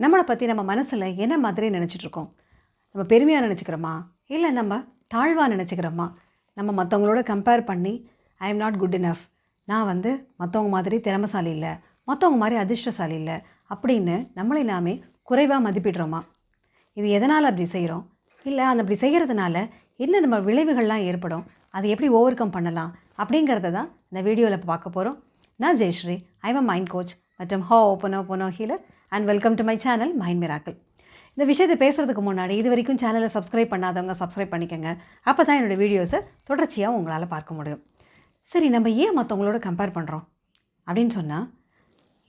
நம்மளை பற்றி நம்ம மனசில் என்ன மாதிரி நினச்சிட்ருக்கோம்? நம்ம பெருமையாக நினச்சிக்கிறோமா, இல்லை நம்ம தாழ்வாக நினச்சிக்கிறோமா? நம்ம மற்றவங்களோட கம்பேர் பண்ணி I am not good enough, நான் மற்றவங்க மாதிரி திறமைசாலி இல்லை, மற்றவங்க மாதிரி அதிர்ஷ்டசாலி இல்லை அப்படின்னு நம்மளை நாமே குறைவாக மதிப்பிடுறோமா? இது எதனால் அப்படி செய்கிறோம்? இல்லை அந்த அப்படி செய்கிறதுனால என்ன நம்ம விளைவுகள்லாம் ஏற்படும், அதை எப்படி ஓவர் கம் பண்ணலாம் அப்படிங்கிறத தான் இந்த வீடியோவில் பார்க்க போகிறோம். நான் Jayashree, I am mind coach மற்றும் ஓப்பனோ healer and welcome to my channel mind miracle. இந்த விஷயத்தை பேசுகிறதுக்கு முன்னாடி இது வரைக்கும் சேனலை சப்ஸ்கிரைப் பண்ணாதவங்க சப்ஸ்கிரைப் பண்ணிக்கோங்க. அப்போ தான் என்னோடய வீடியோஸை தொடர்ச்சியாக உங்களால் பார்க்க முடியும். சரி, நம்ம ஏன் மற்றவங்களோட கம்பேர் பண்ணுறோம் அப்படின்னு சொன்னால்,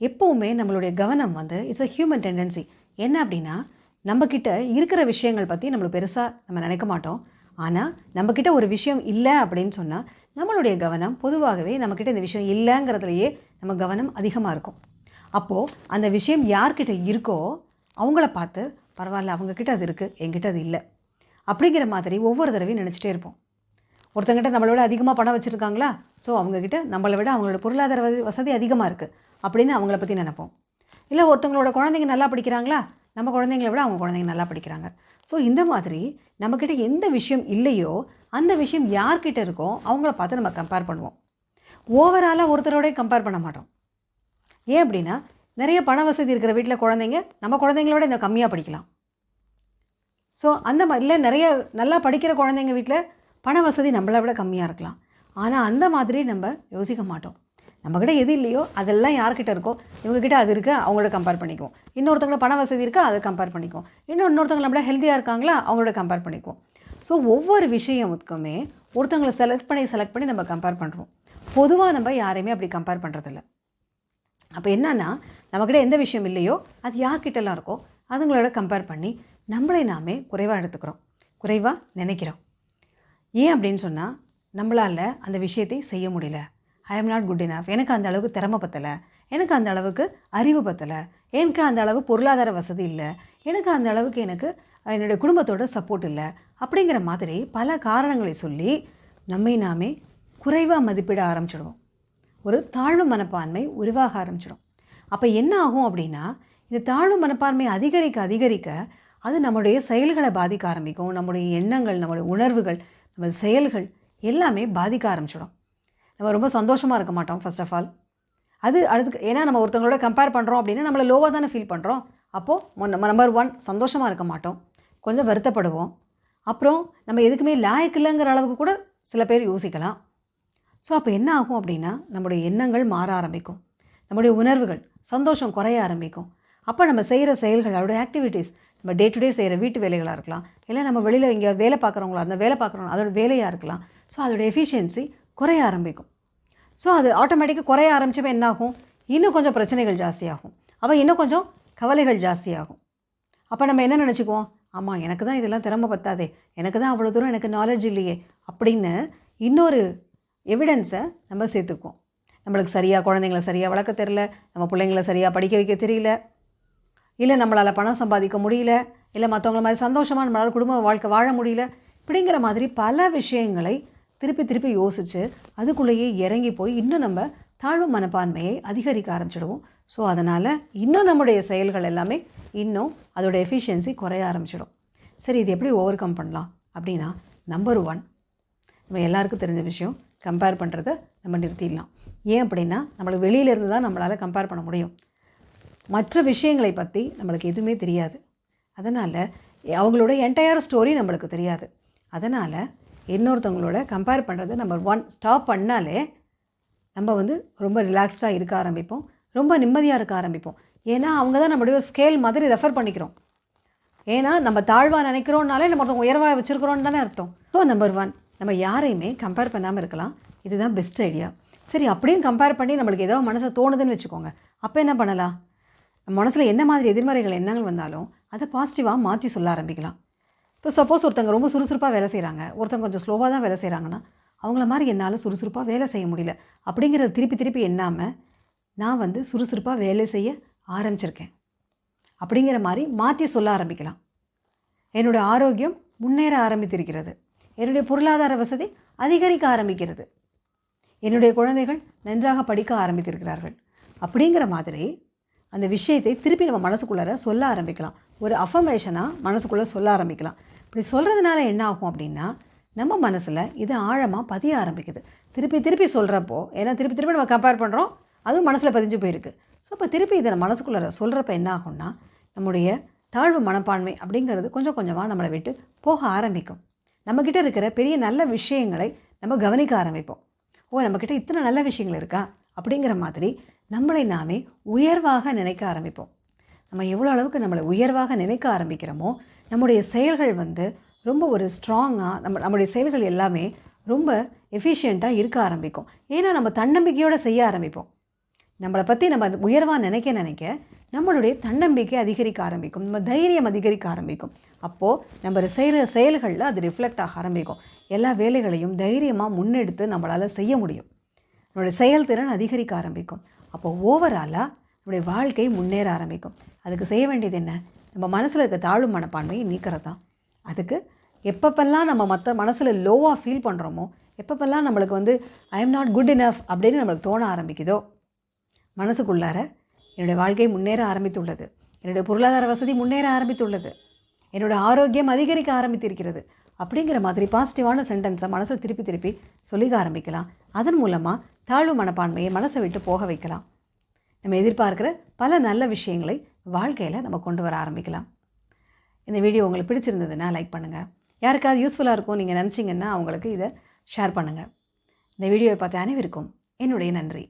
எப்போவுமே நம்மளுடைய கவனம் இட்ஸ் அ ஹியூமன் டெண்டன்சி. என்ன அப்படின்னா, நம்மக்கிட்ட இருக்கிற விஷயங்கள் பற்றி நம்மளுக்கு பெருசாக நம்ம நினைக்க மாட்டோம். ஆனால் நம்மக்கிட்ட ஒரு விஷயம் இல்லை அப்படின்னு சொன்னால் நம்மளுடைய கவனம் பொதுவாகவே நம்மக்கிட்ட இந்த விஷயம் இல்லைங்கிறதுலையே நம்ம கவனம் அதிகமாக இருக்கும். அப்போது அந்த விஷயம் யார்கிட்ட இருக்கோ அவங்கள பார்த்து பரவாயில்ல, அவங்கக்கிட்ட அது இருக்குது, என்கிட்ட அது இல்லை அப்படிங்கிற மாதிரி ஒவ்வொரு தடவையும் நினச்சிட்டே இருப்போம். ஒருத்தங்கிட்ட நம்மளை விட அதிகமாக பணம் வச்சுருக்காங்களா, ஸோ அவங்கக்கிட்ட நம்மளை விட அவங்களோட பொருளாதார வசதி அதிகமாக இருக்குது அப்படின்னு அவங்கள பற்றி நினைப்போம். இல்லை ஒருத்தவங்களோட குழந்தைங்க நல்லா படிக்கிறாங்களா, நம்ம குழந்தைங்கள விட அவங்க குழந்தைங்க நல்லா படிக்கிறாங்க. ஸோ இந்த மாதிரி நம்மக்கிட்ட எந்த விஷயம் இல்லையோ அந்த விஷயம் யார்கிட்ட இருக்கோ அவங்கள பார்த்து நம்ம கம்பேர் பண்ணுவோம். ஓவராலாக ஒருத்தரோடய கம்பேர் பண்ண மாட்டோம். ஏன் அப்படின்னா, நிறைய பண வசதி இருக்கிற வீட்டில் குழந்தைங்க நம்ம குழந்தைங்களோட இந்த கம்மியாக படிக்கலாம். ஸோ அந்த மாதிரில நிறைய நல்லா படிக்கிற குழந்தைங்க வீட்டில் பண வசதி நம்மளை விட கம்மியாக இருக்கலாம். ஆனால் அந்த மாதிரி நம்ம யோசிக்க மாட்டோம். நம்மக்கிட்ட எது இல்லையோ அதெல்லாம் யார்கிட்ட இருக்கோ இவங்ககிட்ட அது இருக்குது, அவங்களோட கம்பேர் பண்ணிக்குவோம். இன்னொருத்தவங்கள பண வசதி இருக்கா, அதை கம்பேர் பண்ணிக்குவோம். இன்னொருத்தவங்க நம்மள ஹெல்த்தியாக இருக்காங்களா, அவங்களோட கம்பேர் பண்ணிக்குவோம். ஸோ ஒவ்வொரு விஷயமுக்குமே ஒருத்தவங்களை செலக்ட் பண்ணி நம்ம கம்பேர் பண்ணுறோம். பொதுவாக நம்ம யாரையுமே அப்படி கம்பேர் பண்ணுறதில்ல. அப்போ என்னன்னா, நம்மக்கிட்ட எந்த விஷயம் இல்லையோ அது யார்கிட்டலாம் இருக்கோ அதுங்களோட கம்பேர் பண்ணி நம்மளை நாமே குறைவாக எடுத்துக்கிறோம், குறைவாக நினைக்கிறோம். ஏன் அப்படின்னு சொன்னால், நம்மளால் அந்த விஷயத்தை செய்ய முடியல, I am not good enough, எனக்கு அந்த அளவுக்கு திறமை பத்தலை, எனக்கு அந்த அளவுக்கு அறிவு பத்தலை, எனக்கு அந்த அளவு பொருளாதார வசதி இல்லை, எனக்கு அந்த அளவுக்கு என்னுடைய குடும்பத்தோட சப்போர்ட் இல்லை அப்படிங்கிற மாதிரி பல காரணங்களை சொல்லி நம்மை நாமே குறைவாக மதிப்பிட ஆரம்பிச்சிடுவோம். ஒரு தாழ்வு மனப்பான்மை உருவாக ஆரம்பிச்சிடும். அப்போ என்ன ஆகும் அப்படின்னா, இந்த தாழ்வு மனப்பான்மை அதிகரிக்க அது நம்முடைய செயல்களை பாதிக்க ஆரம்பிக்கும். நம்முடைய எண்ணங்கள், நம்முடைய உணர்வுகள், நம்ம செயல்கள் எல்லாமே பாதிக்க ஆரம்பிச்சிடும். நம்ம ரொம்ப சந்தோஷமாக இருக்க மாட்டோம் ஃபர்ஸ்ட் ஆஃப் ஆல். அது அடுத்து, ஏன்னா நம்ம ஒருத்தவங்களோட கம்பேர் பண்ணுறோம் அப்படின்னா நம்மளை லோவாக தானே ஃபீல் பண்ணுறோம். அப்போது நம்ம நம்பர் 1 சந்தோஷமாக இருக்க மாட்டோம், கொஞ்சம் வருத்தப்படுவோம். அப்புறம் நம்ம எதுக்குமே லாயக்கு இல்லைங்கிற அளவுக்கு கூட சில பேர் யோசிக்கலாம். ஸோ அப்போ என்ன ஆகும் அப்படின்னா, நம்முடைய எண்ணங்கள் மாற ஆரம்பிக்கும், நம்முடைய உணர்வுகள், சந்தோஷம் குறைய ஆரம்பிக்கும். அப்போ நம்ம செய்கிற செயல்கள், அதோடைய ஆக்டிவிட்டீஸ், நம்ம டே டு டே செய்கிற வீட்டு வேலைகளாக இருக்கலாம், இல்லை நம்ம வெளியில் இங்கே வேலை பார்க்குறவங்களா, அந்த வேலை பார்க்குறவங்க அதோட வேலையாக இருக்கலாம். ஸோ அதோடய எஃபிஷியன்சி குறைய ஆரம்பிக்கும். ஸோ அது ஆட்டோமேட்டிக்காக குறைய ஆரம்பிச்சப்போ என்ன ஆகும், இன்னும் கொஞ்சம் பிரச்சனைகள் ஜாஸ்தியாகும், அப்போ இன்னும் கொஞ்சம் கவலைகள் ஜாஸ்தியாகும். அப்போ நம்ம என்ன நினச்சிக்குவோம், ஆமாம் எனக்கு தான் இதெல்லாம் திறமை பத்தாதே, எனக்கு தான் அவ்வளோ தூரம் எனக்கு நாலேஜ் இல்லையே அப்படின்னு இன்னொரு எவிடன்ஸை நம்ம சேர்த்துக்குவோம். நம்மளுக்கு சரியாக குழந்தைங்கள சரியாக வளர்க்க தெரியல, நம்ம பிள்ளைங்கள சரியாக படிக்க வைக்க தெரியல, இல்லை நம்மளால் பணம் சம்பாதிக்க முடியல, இல்லை மற்றவங்கள மாதிரி சந்தோஷமாக நம்மளால் குடும்ப வாழ்க்கை வாழ முடியல, இப்படிங்கிற மாதிரி பல விஷயங்களை திருப்பி யோசித்து அதுக்குள்ளேயே இறங்கி போய் இன்னும் நம்ம தாழ்வு மனப்பான்மையை அதிகரிக்க ஆரம்பிச்சிடுவோம். ஸோ அதனால் இன்னும் நம்முடைய செயல்கள் எல்லாமே இன்னும் அதோட எஃபிஷியன்சி குறைய ஆரம்பிச்சிடும். சரி, இது எப்படி ஓவர் கம் பண்ணலாம் அப்படின்னா, நம்பர் 1 நம்ம எல்லாருக்கும் தெரிஞ்ச விஷயம், கம்பேர் பண்ணுறத நம்ம நிறுத்திடலாம். ஏன் அப்படின்னா, நம்மளுக்கு வெளியிலேருந்து தான் நம்மளால் கம்பேர் பண்ண முடியும். மற்ற விஷயங்களை பற்றி நம்மளுக்கு எதுவுமே தெரியாது. அதனால் அவங்களோட என்டையர் ஸ்டோரி நம்மளுக்கு தெரியாது. அதனால் இன்னொருத்தவங்களோட கம்பேர் பண்ணுறது நம்பர் 1 ஸ்டாப் பண்ணாலே நம்ம ரொம்ப ரிலாக்ஸ்டாக இருக்க ஆரம்பிப்போம், ரொம்ப நிம்மதியாக இருக்க ஆரம்பிப்போம். ஏன்னா அவங்க தான் நம்மளுடைய ஒரு ஸ்கேல் மாதிரி ரெஃபர் பண்ணிக்கிறோம். ஏன்னா நம்ம தாழ்வாக நினைக்கிறோன்னாலே நம்ம ஒருத்தவங்க உயர்வாக வச்சுருக்கிறோன்னு தானே அர்த்தம். ஸோ நம்பர் 1 நம்ம யாரையுமே கம்பேர் பண்ணாமல் இருக்கலாம். இதுதான் பெஸ்ட் ஐடியா. சரி, அப்படியும் கம்பேர் பண்ணி நம்மளுக்கு ஏதோ மனசை தோணுதுன்னு வச்சுக்கோங்க. அப்போ என்ன பண்ணலாம், நம்ம மனசில் என்ன மாதிரி எதிர்மறைகள் எண்ணங்கள் வந்தாலும் அதை பாசிட்டிவாக மாற்றி சொல்ல ஆரம்பிக்கலாம். இப்போ சப்போஸ் ஒருத்தங்க ரொம்ப சுறுசுறுப்பாக வேலை செய்கிறாங்க, ஒருத்தங்க கொஞ்சம் ஸ்லோவாக தான் வேலை செய்கிறாங்கன்னா, அவங்கள மாதிரி என்னால் சுறுசுறுப்பாக வேலை செய்ய முடியல அப்படிங்கிறத திருப்பி எண்ணாமல், நான் சுறுசுறுப்பாக வேலை செய்ய ஆரம்பிச்சிருக்கேன் அப்படிங்கிற மாதிரி மாற்றி சொல்ல ஆரம்பிக்கலாம். என்னுடைய ஆரோக்கியம் முன்னேற ஆரம்பித்திருக்கிறது, என்னுடைய பொருளாதார வசதி அதிகரிக்க ஆரம்பிக்கிறது, என்னுடைய குழந்தைகள் நன்றாக படிக்க ஆரம்பித்திருக்கிறார்கள் அப்படிங்கிற மாதிரி அந்த விஷயத்தை திருப்பி நம்ம மனசுக்குள்ளார சொல்ல ஆரம்பிக்கலாம். ஒரு அஃபர்மேஷனாக மனசுக்குள்ளே சொல்ல ஆரம்பிக்கலாம். இப்படி சொல்கிறதுனால என்ன ஆகும் அப்படின்னா, நம்ம மனசில் இது ஆழமாக பதிய ஆரம்பிக்குது. திருப்பி திருப்பி சொல்கிறப்போ, ஏன்னா திருப்பி திருப்பி நம்ம கம்பேர் பண்ணுறோம், அதுவும் மனசில் பதிஞ்சு போயிருக்கு. ஸோ இப்போ திருப்பி இதை மனசுக்குள்ளே சொல்கிறப்ப என்ன ஆகும்னா, நம்முடைய தாழ்வு மனப்பான்மை அப்படிங்கிறது கொஞ்சம் கொஞ்சமாக நம்மளை விட்டு போக ஆரம்பிக்கும். நம்மக்கிட்ட இருக்கிற பெரிய நல்ல விஷயங்களை நம்ம கவனிக்க ஆரம்பிப்போம். நம்மக்கிட்ட இத்தனை நல்ல விஷயங்கள் இருக்கா அப்படிங்கிற மாதிரி நம்மளை நாமே உயர்வாக நினைக்க ஆரம்பிப்போம். நம்ம எவ்வளோ அளவுக்கு நம்மளை உயர்வாக நினைக்க ஆரம்பிக்கிறோமோ, நம்முடைய செயல்கள் ரொம்ப ஒரு ஸ்ட்ராங்காக நம்முடைய செயல்கள் எல்லாமே ரொம்ப எஃபிஷியண்ட்டாக இருக்க ஆரம்பிக்கும். ஏன்னா நம்ம தன்னம்பிக்கையோடு செய்ய ஆரம்பிப்போம். நம்மளை பற்றி நம்ம உயர்வாக நினைக்க நம்மளுடைய தன்னம்பிக்கை அதிகரிக்க ஆரம்பிக்கும், நம்ம தைரியம் அதிகரிக்க ஆரம்பிக்கும். அப்போது நம்ம செய்கிற செயல்களில் அது ரிஃப்ளெக்ட் ஆக ஆரம்பிக்கும். எல்லா வேலைகளையும் தைரியமாக முன்னெடுத்து நம்மளால் செய்ய முடியும். நம்மளுடைய செயல்திறன் அதிகரிக்க ஆரம்பிக்கும். அப்போது ஓவராலாக நம்முடைய வாழ்க்கை முன்னேற ஆரம்பிக்கும். அதுக்கு செய்ய வேண்டியது என்ன? நம்ம மனசில் இருக்க தாழ்வு மனப்பான்மையை நீக்கிறது தான். அதுக்கு எப்பப்பெல்லாம் நம்ம மனசில் லோவாக ஃபீல் பண்ணுறோமோ, எப்பப்பெல்லாம் நம்மளுக்கு I am not good enough அப்படின்னு நம்மளுக்கு தோண ஆரம்பிக்குதோ, மனசுக்குள்ளார என்னுடைய வாழ்க்கை முன்னேற ஆரம்பித்துள்ளது, என்னுடைய பொருளாதார வசதி முன்னேற ஆரம்பித்துள்ளது, என்னோடய ஆரோக்கியம் அதிகரிக்க ஆரம்பித்திருக்கிறது அப்படிங்கிற மாதிரி பாசிட்டிவான சென்டென்ஸை மனசை திருப்பி திருப்பி சொல்லிக்க ஆரம்பிக்கலாம். அதன் மூலமாக தாழ்வு மனப்பான்மையை மனசை விட்டு போக வைக்கலாம். நம்ம எதிர்பார்க்குற பல நல்ல விஷயங்களை வாழ்க்கையில் நம்ம கொண்டு வர ஆரம்பிக்கலாம். இந்த வீடியோ உங்களுக்கு பிடிச்சிருந்ததுன்னா லைக் பண்ணுங்கள். யாருக்காவது யூஸ்ஃபுல்லாக இருக்கும் நீங்கள் நினச்சிங்கன்னா அவங்களுக்கு இதை ஷேர் பண்ணுங்கள். இந்த வீடியோவை பார்த்த அனைவருக்கும் என்னுடைய நன்றி.